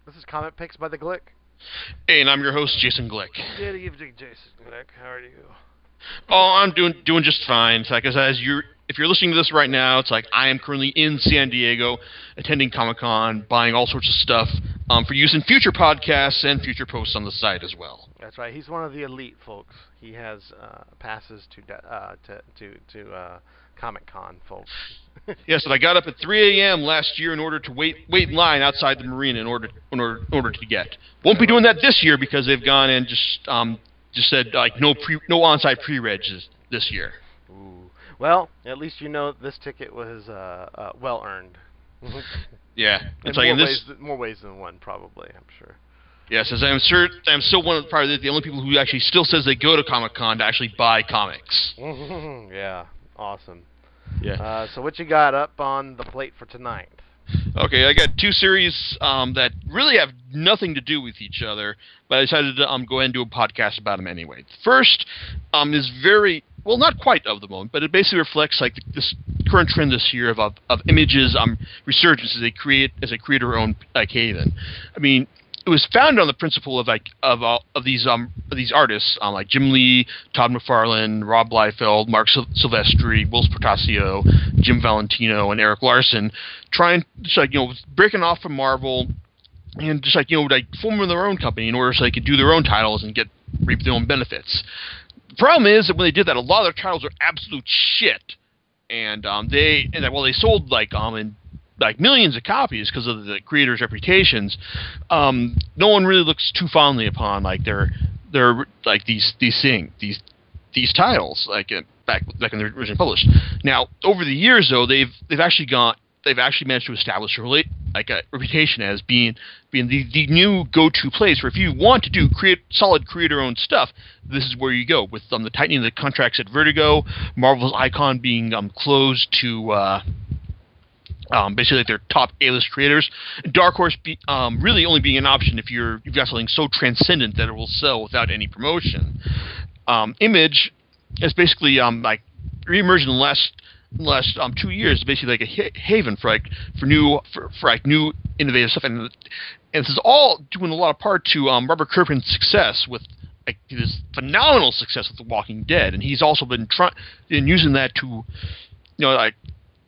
This is Comic Picks by the Glick. Hey, and I'm your host, Jason Glick. Good evening, Jason Glick. How are you? Oh, I'm doing just fine. It's like if you're listening to this right now, it's like I am currently in San Diego, attending Comic Con, buying all sorts of stuff for use in future podcasts and future posts on the site as well. That's right. He's one of the elite folks. He has passes to Comic Con, folks. Yes, and I got up at 3 a.m. last year in order to wait in line outside the marina in order to get. Won't be doing that this year because they've gone and just said like no on-site pre-reg this year. Ooh. Well, at least you know this ticket was well earned. Yeah, in it's like more ways than one, probably. I'm sure. Yes, as I'm still one of probably the only people who actually still says they go to Comic Con to actually buy comics. Yeah, awesome. Yeah. So what you got up on the plate for tonight? Okay, I got two series that really have nothing to do with each other, but I decided to go ahead and do a podcast about them anyway. The first is very, well, not quite of the moment, but it basically reflects like this current trend this year of Image's resurgence as a creator-owned haven. I mean, it was founded on the principle of these artists like Jim Lee, Todd McFarlane, Rob Liefeld, Mark Silvestri, Will Portacio, Jim Valentino, and Eric Larson, trying breaking off from Marvel and just forming their own company in order so they could do their own titles and reap their own benefits. The problem is that when they did that, a lot of their titles are absolute shit, and they sold in millions of copies because of the creators' reputations. No one really looks too fondly upon their these titles back when they were originally published. Now, over the years though, they've actually managed to establish a reputation as being the new go-to place where if you want to do solid creator-owned stuff, this is where you go. With the tightening of the contracts at Vertigo, Marvel's Icon being closed to basically their top A-list creators, Dark Horse really only being an option if you've got something so transcendent that it will sell without any promotion. Image is basically reemerged in the last 2 years, basically like a haven for new innovative stuff, and this is all doing a lot of part to Robert Kirkman's success with this phenomenal success with The Walking Dead, and he's also been using that to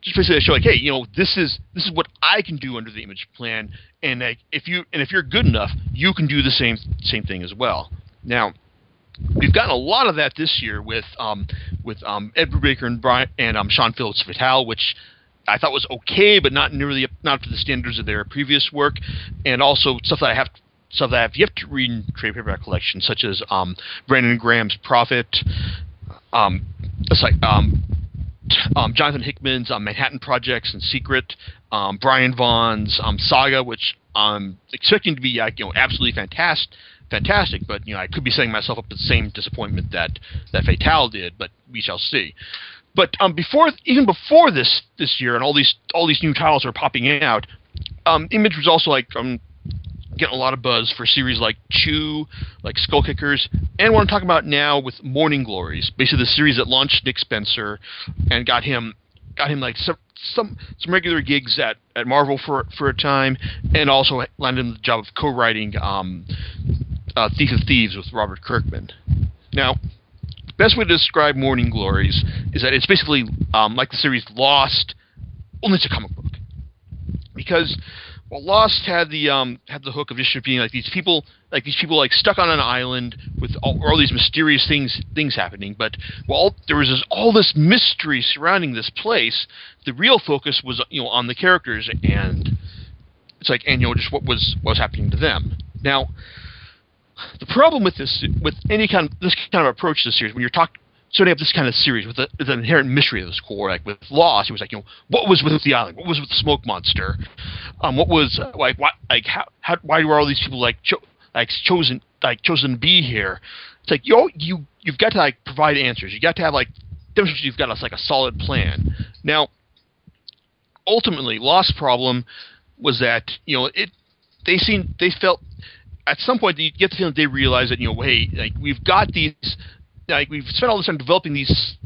just basically show hey, this is what I can do under the Image plan, and if you're good enough, you can do the same thing as well. Now, we've gotten a lot of that this year with Ed Brubaker and Brian and Sean Phillips Vital, which I thought was okay, but not to the standards of their previous work, and also stuff that I have yet to read in trade paperback collections, such as Brandon Graham's Prophet, Jonathan Hickman's Manhattan Projects and Secret, Brian Vaughn's Saga, which I'm expecting to be absolutely fantastic, but I could be setting myself up for the same disappointment that Fatale did, but we shall see. But even before this year, and all these new titles are popping out, Image was also getting a lot of buzz for series like Chew, like Skull Kickers, and what I'm talking about now with Morning Glories, basically the series that launched Nick Spencer and got him some regular gigs at Marvel for a time, and also landed him the job of co-writing Thief of Thieves with Robert Kirkman. Now, the best way to describe Morning Glories is that it's basically like the series Lost, only it's a comic book. Because Lost had the hook of just being these people stuck on an island with all these mysterious things happening. But while there was all this mystery surrounding this place, the real focus was on the characters and just what was happening to them. Now, the problem with this kind of approach to the series, when you're setting up this kind of series with an inherent mystery at its core, like with Lost, it was what was with the island? What was with the smoke monster? What was why were all these people chosen to be here? It's you've got to provide answers. You got to have demonstrate you've got a solid plan. Now, ultimately, Lost's problem was that they felt at some point you get the feeling they realized that we've got these. We've spent all this time developing these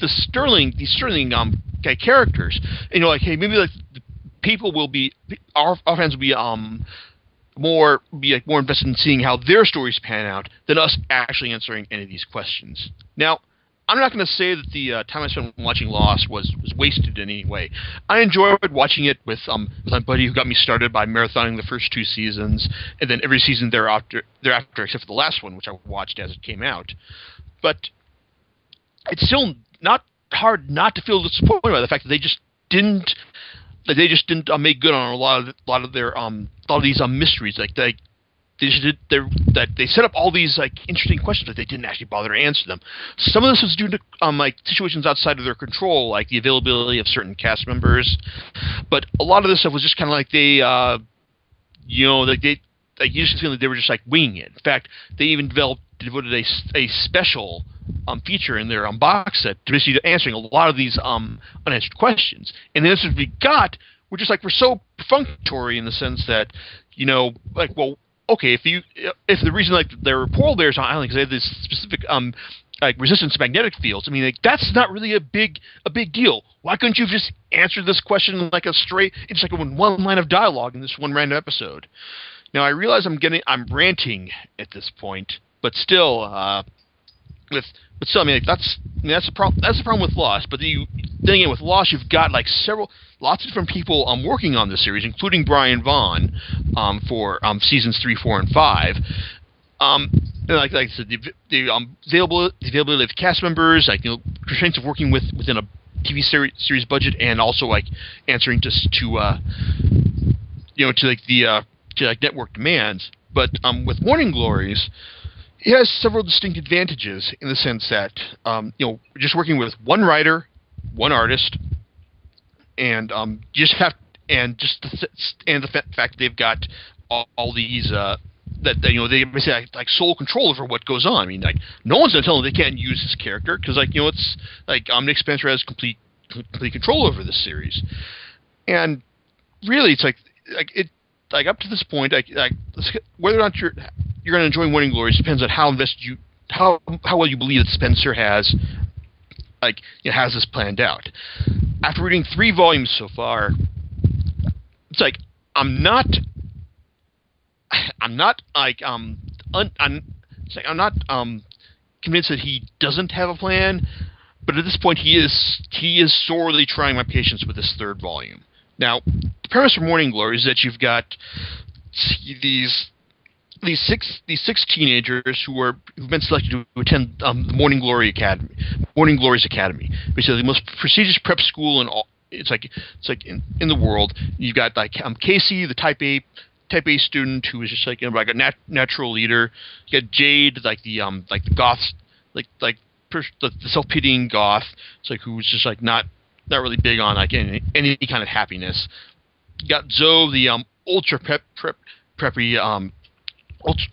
sterling characters, and hey, maybe the people will be our fans will be more invested in seeing how their stories pan out than us actually answering any of these questions. Now, I'm not going to say that the time I spent watching Lost was wasted in any way. I enjoyed watching it with my buddy who got me started by marathoning the first 2 seasons, and then every season thereafter, except for the last one, which I watched as it came out. But it's still not hard not to feel disappointed by the fact that they just didn't make good on a lot of these mysteries. Like they set up all these like interesting questions that they didn't actually bother to answer them. Some of this was due to like situations outside of their control, like the availability of certain cast members. But a lot of this stuff was just kind of like they you just feel like they were just like winging it. In fact, they even devoted a special feature in their box set to basically answering a lot of these unanswered questions. And the answers we got were so perfunctory in the sense that, okay, if the reason like there were polar bears on the island because they have this specific like resistance to magnetic fields, I mean, like, that's not really a big deal. Why couldn't you have just answered this question like it's like one line of dialogue in this one random episode? Now I realize I'm ranting at this point, but still, I mean, like, that's the problem. That's the problem with Lost. But then again, with Lost, you've got like lots of different people working on this series, including Brian Vaughn for seasons 3, 4, and 5. Like I said, the availability of cast members, like constraints of working within a TV series budget, and also like answering to network demands. But with Morning Glories, it has several distinct advantages in the sense that just working with one writer, one artist, and the fact that they've got all these that they basically like sole control over what goes on. I mean, like, no one's gonna tell them they can't use this character because it's like Nick Spencer has complete control over this series, and really it's like up to this point, whether or not you're going to enjoy Morning Glories depends on how well you believe that Spencer has this planned out. After reading 3 volumes so far, it's like I'm not convinced that he doesn't have a plan, but at this point he is sorely trying my patience with this 3rd volume. Now, the premise for Morning Glories is that you've got these 6 teenagers who've been selected to attend the Morning Glories Academy, basically the most prestigious prep school in all. It's like in the world. You've got like Casey, the Type A student who is just like like a natural leader. You got Jade, like the goth, the self-pitying goth. It's like who's just like not really big on like any kind of happiness. You got Zoe, the ultra preppy,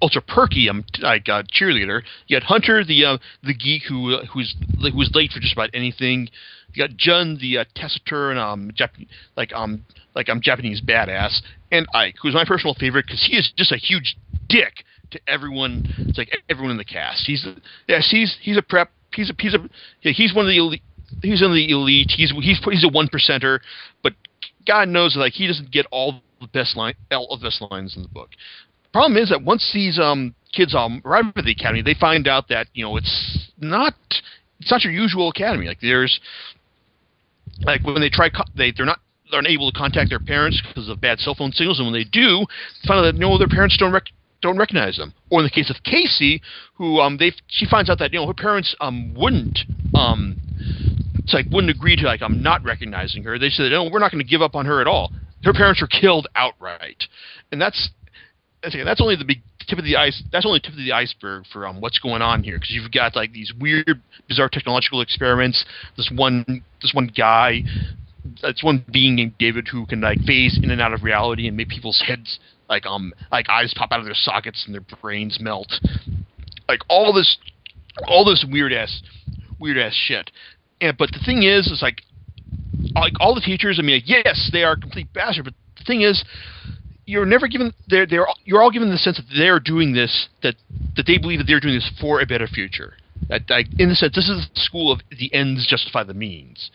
ultra perky cheerleader. You got Hunter, the geek who's late for just about anything. You got Jun, the taciturn Japanese badass, and Ike, who's my personal favorite because he is just a huge dick to everyone. It's like everyone in the cast. He's a prep. He's one of the elite. He's in the elite. He's a 1%er, but God knows like he doesn't get all the best lines in the book. Problem is that once these kids arrive at the academy, they find out that it's not your usual academy. Like there's like when they try they're unable to contact their parents because of bad cell phone signals, and when they do, find out that their parents don't recognize them. Or in the case of Casey, who she finds out that her parents wouldn't agree to not recognizing her. They said, no, we're not going to give up on her at all. Her parents were killed outright, and that's only the tip of the ice. That's only the tip of the iceberg for what's going on here, because you've got like these weird, bizarre technological experiments. This one guy, this one being named David, who can like phase in and out of reality and make people's heads like eyes pop out of their sockets and their brains melt. Like all this weird ass shit. But the thing is like all the teachers. I mean, like, yes, they are complete bastards. But the thing is, you're never given. You're all given the sense that they're doing this. That they believe that they're doing this for a better future. That in the sense, this is the school of the ends justify the means.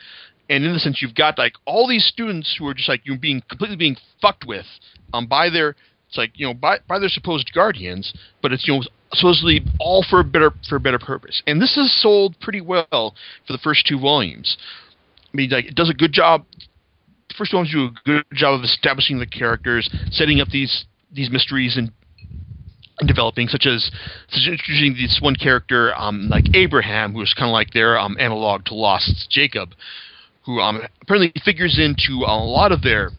And in the sense, you've got like all these students who are just like you're being completely being fucked with by their it's like by their supposed guardians, but it's supposedly all for a better purpose. And this is sold pretty well for the first 2 volumes. I mean, like it does a good job. The first volumes do a good job of establishing the characters, setting up these mysteries and developing, such as introducing this one character like Abraham, who is kind of like their analog to Lost's Jacob, who apparently figures into a lot of their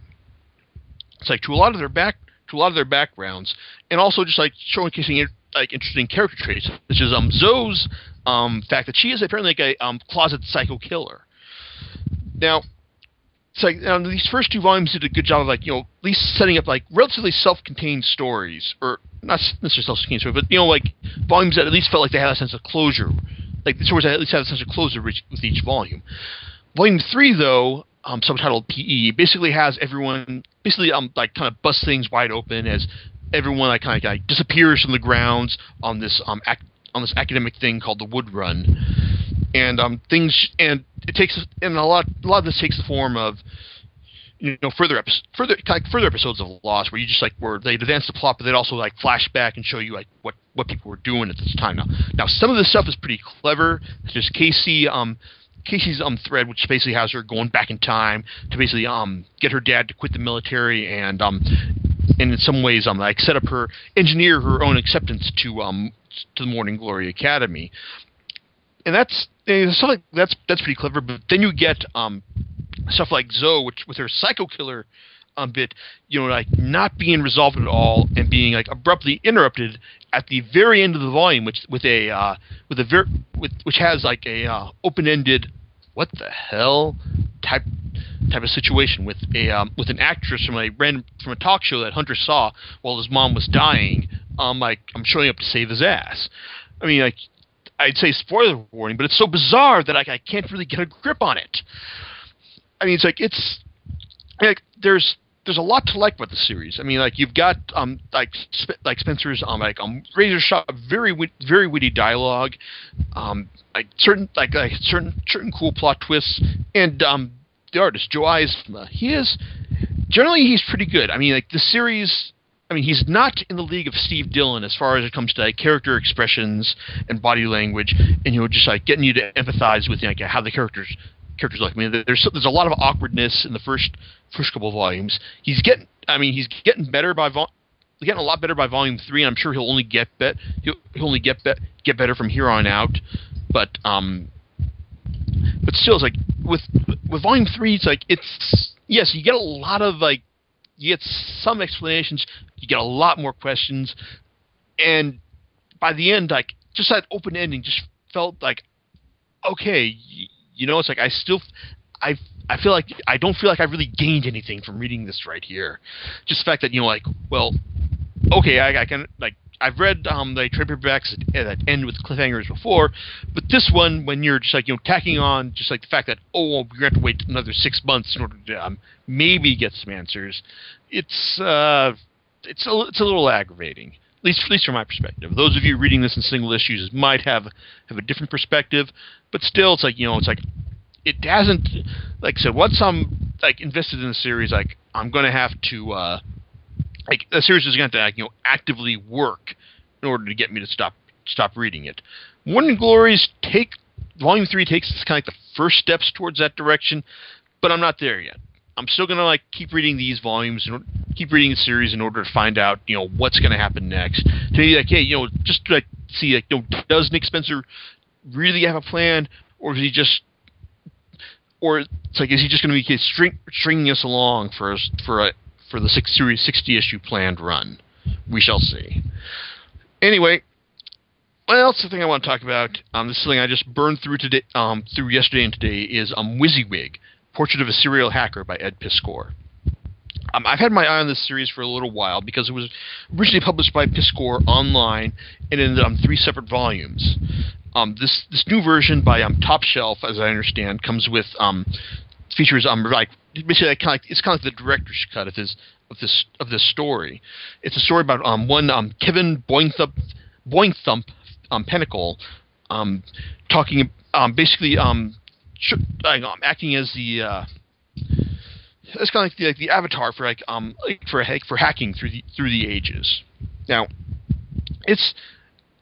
backgrounds, and also just like showcasing like interesting character traits, such as Zoe's fact that she is apparently like a closet psycho killer. Now, it's like these first 2 volumes did a good job of like at least setting up like relatively self-contained stories, or not necessarily self-contained stories, but like volumes that at least felt like they had a sense of closure, like the stories that at least had a sense of closure with each volume. Volume 3, though, subtitled PE, basically has everyone like kind of bust things wide open as everyone like kind of like disappears from the grounds on this academic thing called the Wood Run, and it takes a lot of this takes the form of further episodes of Lost, where you just like where they advance the plot, but they'd also like flash back and show you like what people were doing at this time. Now some of this stuff is pretty clever. There's Casey's thread, which basically has her going back in time to basically get her dad to quit the military, and in some ways like engineer her own acceptance to the Morning Glory Academy, and that's pretty clever. But then you get stuff like Zoe, which with her psycho killer bit, like not being resolved at all and being like abruptly interrupted at the very end of the volume, which has like a open-ended what the hell type of situation with an actress from a talk show that Hunter saw while his mom was dying. Like I'm showing up to save his ass. I mean, like I'd say spoiler warning, but it's so bizarre that I can't really get a grip on it. I mean, it's like there's a lot to like about the series. I mean, like you've got like Spencer's razor sharp, very witty dialogue, like certain cool plot twists, and the artist Joe Eisma, he's pretty good. I mean, like the series. I mean, he's not in the league of Steve Dillon as far as it comes to like character expressions and body language, and just like getting you to empathize with like how the characters look. I mean, there's a lot of awkwardness in the first couple of volumes. He's getting better by getting a lot better by volume 3, and I'm sure he'll only get better from here on out. But still, it's like with volume 3, it's like yes, you get a lot of like you get some explanations, you get a lot more questions, and by the end, like just that open ending just felt like okay. It's like I feel like I don't feel like I've really gained anything from reading this right here. Just the fact that like, well, okay, I can like I've read the trade paperbacks that end with cliffhangers before, but this one, when you're just like tacking on just like the fact that we're going to have to wait another 6 months in order to maybe get some answers, it's a little aggravating. At least from my perspective. Those of you reading this in single issues might have a different perspective, but still, it's like it hasn't, like I said, once I'm like invested in the series, like I'm going to have to like the series is going to have to actively work in order to get me to stop reading it. Morning Glories Volume 3 takes kind of like the first steps towards that direction, but I'm not there yet. I'm still going to like keep reading these volumes and keep reading the series in order to find out, what's going to happen next. To be like, hey, just to like, see, like, does Nick Spencer really have a plan, or is he just, or it's like, is he just going to be stringing us along for the 60 issue planned run? We shall see. Anyway, what else? The thing I want to talk about, this thing I just burned through today, through yesterday and today, is Wizzywig, Portrait of a Serial Hacker by Ed Piskor. I've had my eye on this series for a little while because it was originally published by Piskor online and in 3 separate volumes. This new version by Top Shelf, as I understand, comes with features like basically it's kind of like the director's cut of this story. It's a story about one Kevin Boingthump Pinnacle talking basically acting as the it's kind of like the avatar for for hacking through the ages. Now, it's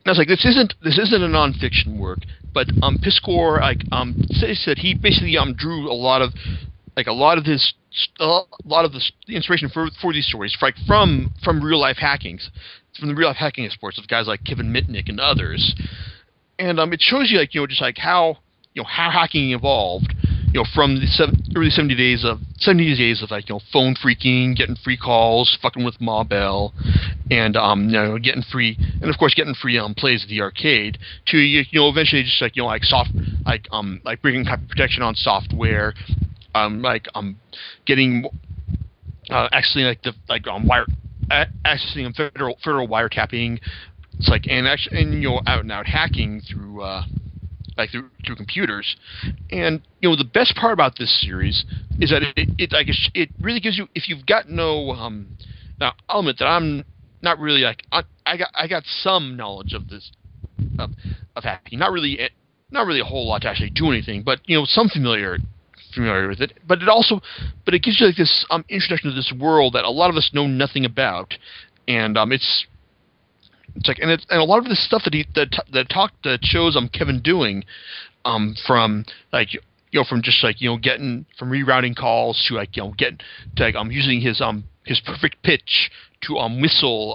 this isn't a nonfiction work, but Piskor said he basically drew a lot of the inspiration for these stories from real life hackings, from the real life hacking exports of guys like Kevin Mitnick and others, and it shows you how hacking evolved, from the early 70s days of phone phreaking, getting free calls, fucking with Ma Bell, and getting free plays at the arcade, to eventually just bringing copy protection on software, getting accessing federal wiretapping. It's out and out hacking through through computers. And the best part about this series is that it really gives you, if you've got no now I'll admit that I'm not really I got some knowledge of this of hacking, not really a whole lot to actually do anything, but some familiar with it. But it gives you this introduction to this world that a lot of us know nothing about, and and a lot of the stuff that shows Kevin doing, from just getting from rerouting calls to using his perfect pitch to whistle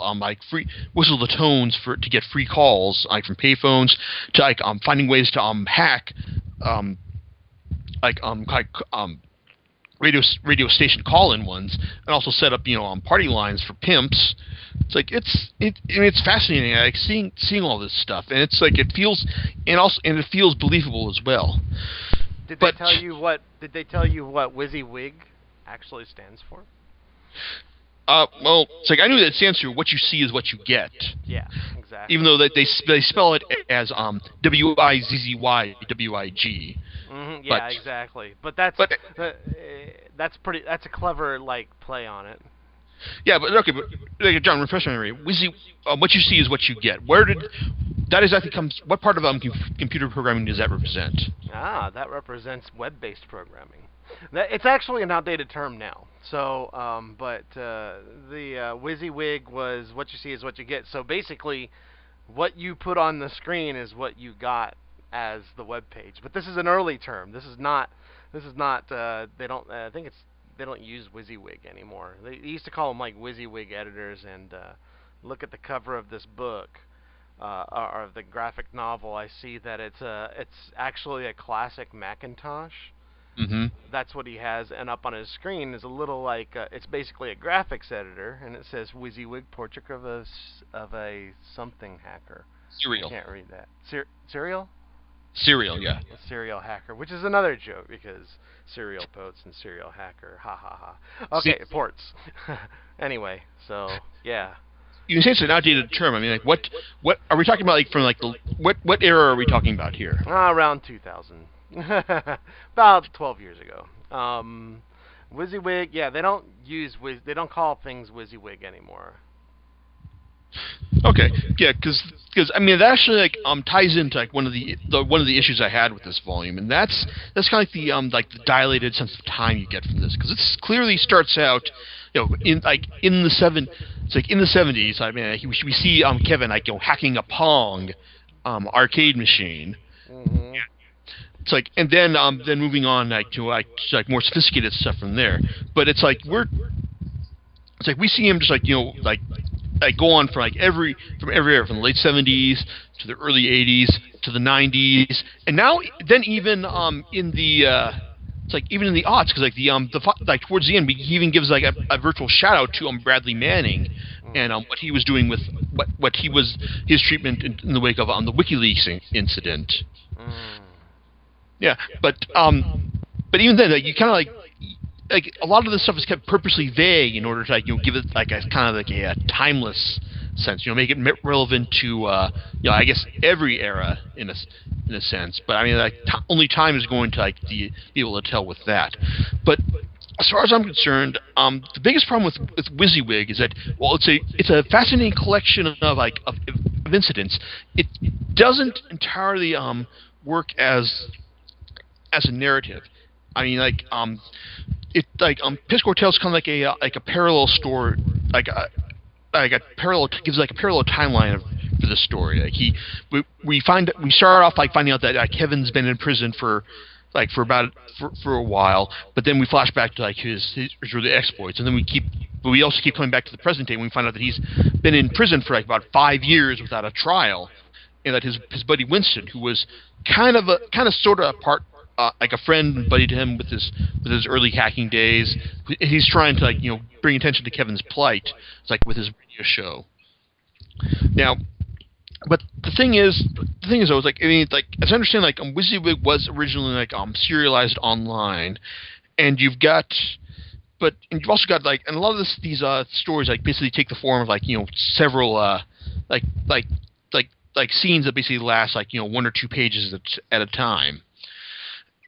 the tones to get free calls from payphones, to finding ways to hack radio station call-in ones, and also set up party lines for pimps. It's fascinating, seeing all this stuff, and it feels believable as well. Did they tell you what Wizzywig actually stands for? Well, I knew that it stands for what you see is what you get. Yeah, exactly. Even though they spell it as WIZZY WIG. Mm-hmm, yeah, exactly. But that's a clever play on it. Yeah, but okay, John, refresh my memory. What you see is what you get. Where did that exactly come? What part of computer programming does that represent? That represents web-based programming. It's actually an outdated term now. So, but the Wizzywig was what you see is what you get. So basically, what you put on the screen is what you got as the web page. But this is an early term. This is not. They don't. I think they don't use Wizzywig anymore. They used to call them Wizzywig editors. And look at the cover of this book, or of the graphic novel. I see that it's actually a classic Macintosh. Mm-hmm. That's what he has, and up on his screen is a little it's basically a graphics editor, and it says Wizzywig, portrait of a something hacker. Serial. I can't read that. Serial? Serial, yeah. A serial hacker, which is another joke because serial poets and serial hacker, ha ha ha. Okay, ports. Anyway, so yeah. You say it's an outdated term. I mean, what are we talking about? From what era are we talking about here? Around 2000. About 12 years ago. Wizzywig, yeah, they don't call things Wizzywig anymore. Okay, yeah, because I mean it actually ties into one of the issues I had with this volume, and that's kind of the dilated sense of time you get from this, because it clearly starts out in the 70s. I mean, we see Kevin hacking a Pong arcade machine. Mm-hmm. It's and then moving on to more sophisticated stuff from there. But we see him just go on from every era, from the late 70s to the early 80s to the 90s, and now then even in the even in the aughts, because towards the end he even gives a virtual shout out to Bradley Manning and what he was doing with what he was his treatment in the wake of the WikiLeaks incident. Yeah, but even then, you kind of a lot of this stuff is kept purposely vague in order to give it a timeless sense. Make it relevant to I guess every era in a sense. But I mean, only time is going to be able to tell with that. But as far as I'm concerned, the biggest problem with Wizzywig is that it's a fascinating collection of incidents. It doesn't entirely work as as a narrative. I mean, it Piss Cortell's kind of like a parallel story, like a parallel gives like a parallel timeline for the story. Like we start off like finding out that Kevin's been in prison for a while, but then we flash back to like his early exploits, and then we also keep coming back to the present day when we find out that he's been in prison for like about 5 years without a trial, and that his buddy Winston, who was kind of sort of a part like a friend and buddy to him with his early hacking days, he's trying to bring attention to Kevin's plight. It's like with his radio show. Now, but the thing is though, is like, I mean, like, as I understand, like, Wizzywig was originally like serialized online, and you've also got like, and a lot of these stories like basically take the form of like several like scenes that basically last like 1 or 2 pages at a time.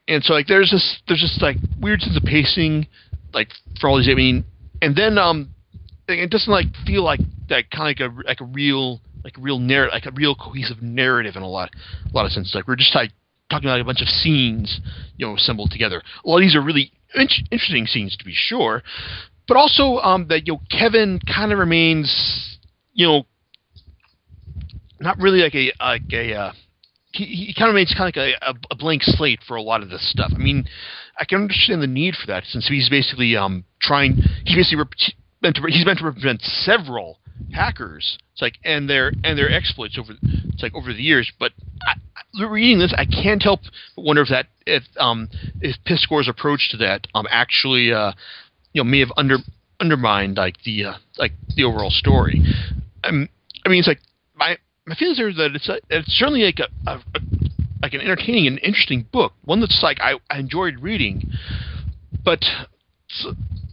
And so like there's this like weird sense of pacing like for all these. I mean, and then it doesn't like feel like that kind of like a real narrative, like a real cohesive narrative in a lot of senses. Like we're just like talking about a bunch of scenes assembled together. A lot of these are really interesting scenes to be sure, but also that Kevin kind of remains not really like he kind of remains kind of like a blank slate for a lot of this stuff. I mean, I can understand the need for that since he's basically he's meant to represent several hackers. It's like and their exploits over the years. But reading this, I can't help but wonder if Piscor's approach to that actually may have undermined like the overall story. I mean, it's like my feelings are that it's certainly like an entertaining and interesting book, one that's like I enjoyed reading, but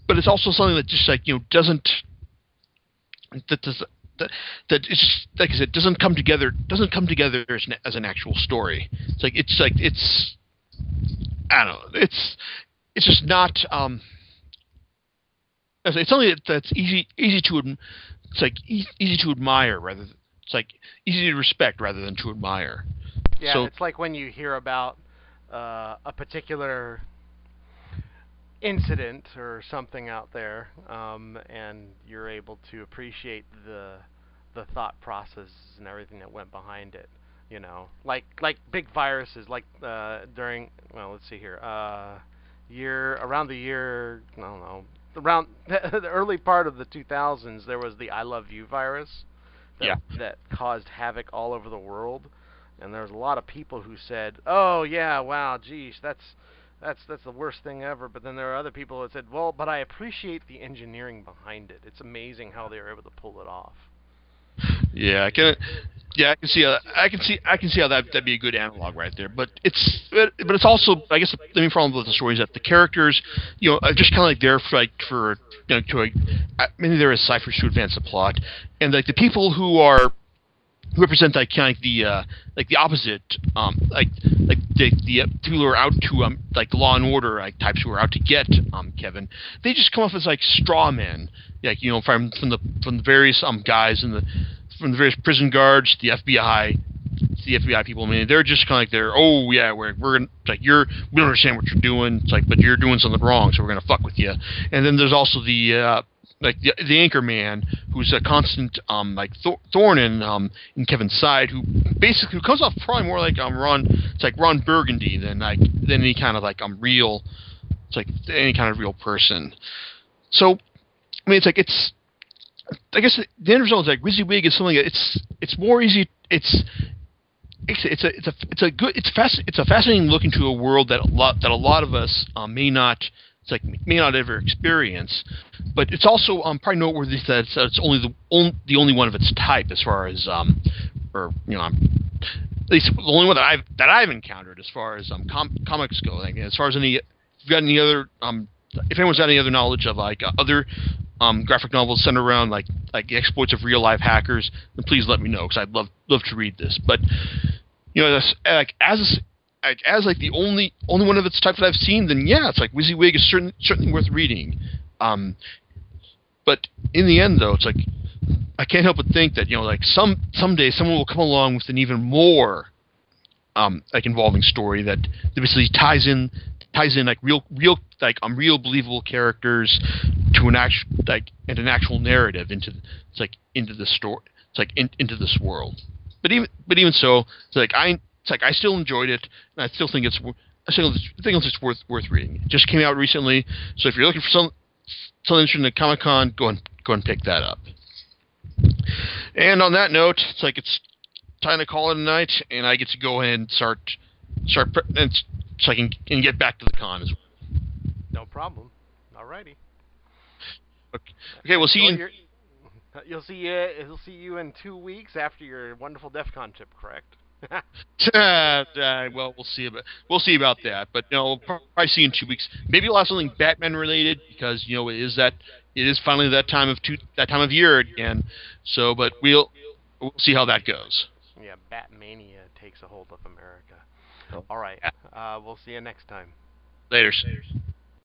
it's also something that just like doesn't it's just, like I said, doesn't come together as an actual story. It's I don't know, it's just not it's something that's easy to admire rather than. It's like easy to respect rather than to admire. Yeah, so, it's like when you hear about a particular incident or something out there, and you're able to appreciate the thought process and everything that went behind it. Like big viruses, like during let's see here, around the year I don't know, around the early part of the 2000s, there was the I Love You virus. That caused havoc all over the world, and there was a lot of people who said, "Oh yeah, wow, geez, that's the worst thing ever." But then there are other people that said, "Well, but I appreciate the engineering behind it. It's amazing how they were able to pull it off." Yeah, I can see how that'd be a good analog right there. But it's also, I guess, the main problem with the story is that the characters, are just kind of like there for maybe there is ciphers to advance the plot, and like the people who represent like kind of the opposite, like the people who are out to like the law and order like types who are out to get Kevin, they just come off as like straw men, like from the various guys from the various prison guards, the FBI people. I mean, they're just kind of like oh yeah, we're gonna, it's like we don't understand what you're doing. It's like, but you're doing something wrong, so we're gonna fuck with you. And then there's also the anchor man, who's a constant thorn in Kevin's side, who comes off probably more like Ron Burgundy than any kind of real, it's like any kind of real person. So I mean, I guess the end result is like Wizzywig is something that it's more easy. It's a fascinating look into a world that a lot of us may not ever experience, but it's also probably noteworthy that it's the only one of its type as far as at least the only one that I've encountered as far as comics go. Like, as far as if anyone's got any other knowledge of other graphic novels centered around like the exploits of real life hackers, then please let me know, because I'd love to read this. But as the only one of its type that I've seen, then yeah, it's like Wizzywig is certainly worth reading. But in the end, though, it's like I can't help but think that someday someone will come along with an even more like involving story that basically ties in like real real believable characters to an actual narrative into the story. It's like into this world. But even so, I still enjoyed it, and I still think it's just worth reading. It just came out recently, so if you're looking for something interesting at Comic-Con, go and pick that up. And on that note, it's time to call it a night, and I get to go ahead and start so I can get back to the con as well. No problem. Alrighty. Okay, we'll see you. He'll see you in 2 weeks after your wonderful DEF CON trip, correct? Well, we'll see about that. But no, we'll probably see you in 2 weeks. Maybe we'll have something Batman related because it is finally that time of year again. So, but we'll see how that goes. Yeah, Batmania takes a hold of America. Oh. All right. We'll see you next time. Later.